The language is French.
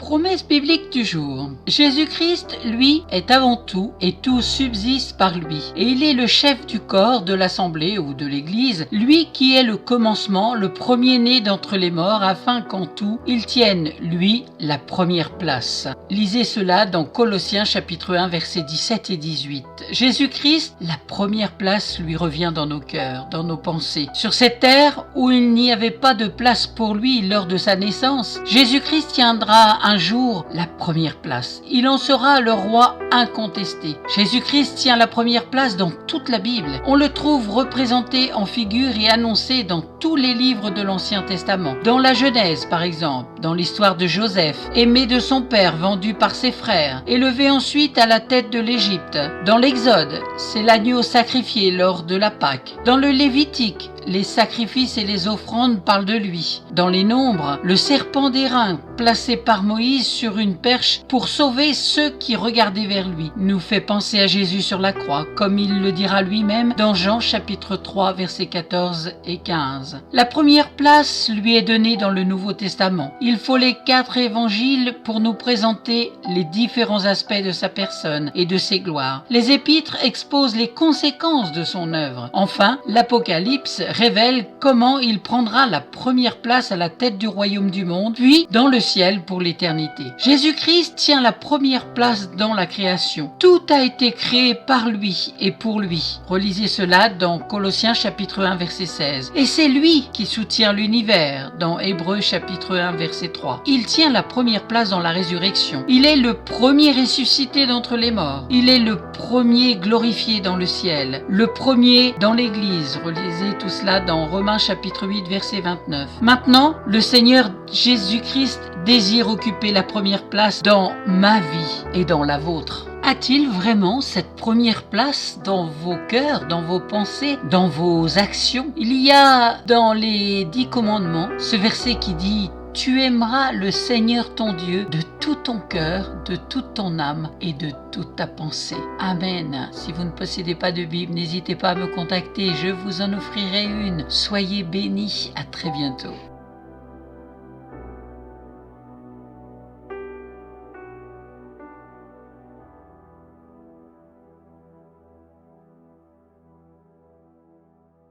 Promesse biblique du jour. Jésus-Christ, lui, est avant tout et tout subsiste par lui. Et il est le chef du corps de l'assemblée ou de l'église, lui qui est le commencement, le premier-né d'entre les morts, afin qu'en tout, il tienne, lui, la première place. Lisez cela dans Colossiens chapitre 1, versets 17 et 18. Jésus-Christ, la première place lui revient dans nos cœurs, dans nos pensées. Sur cette terre où il n'y avait pas de place pour lui lors de sa naissance, Jésus-Christ tiendra un jour la première place. Il en sera le roi incontesté. Jésus-Christ tient la première place dans toute la Bible. On le trouve représenté en figure et annoncé dans tous les livres de l'Ancien Testament. Dans la Genèse, par exemple, dans l'histoire de Joseph, aimé de son père, vendu par ses frères, élevé ensuite à la tête de l'Égypte. Dans l'Exode, c'est l'agneau sacrifié lors de la Pâque. Dans le Lévitique, les sacrifices et les offrandes parlent de lui. Dans les Nombres, le serpent d'airain placé par Moïse sur une perche pour sauver ceux qui regardaient vers lui nous fait penser à Jésus sur la croix, comme il le dira lui-même dans Jean chapitre 3 versets 14 et 15. La première place lui est donnée dans le Nouveau Testament. Il faut les 4 évangiles pour nous présenter les différents aspects de sa personne et de ses gloires. Les épîtres exposent les conséquences de son œuvre. Enfin, l'Apocalypse révèle comment il prendra la première place à la tête du royaume du monde, puis dans le ciel pour l'éternité. Jésus-Christ tient la première place dans la création. Tout a été créé par lui et pour lui. Relisez cela dans Colossiens chapitre 1 verset 16. Et c'est lui qui soutient l'univers dans Hébreux chapitre 1 verset 3. Il tient la première place dans la résurrection. Il est le premier ressuscité d'entre les morts. Il est le premier glorifié dans le ciel. Le premier dans l'église. Relisez tout cela dans Romains chapitre 8 verset 29. Maintenant, le Seigneur Jésus-Christ désire occuper la première place dans ma vie et dans la vôtre. A-t-il vraiment cette première place dans vos cœurs, dans vos pensées, dans vos actions? Il y a dans les 10 commandements ce verset qui dit « Tu aimeras le Seigneur ton Dieu de tout ton cœur, de toute ton âme et de toute ta pensée. » Amen. Si vous ne possédez pas de Bible, n'hésitez pas à me contacter, je vous en offrirai une. Soyez bénis, à très bientôt.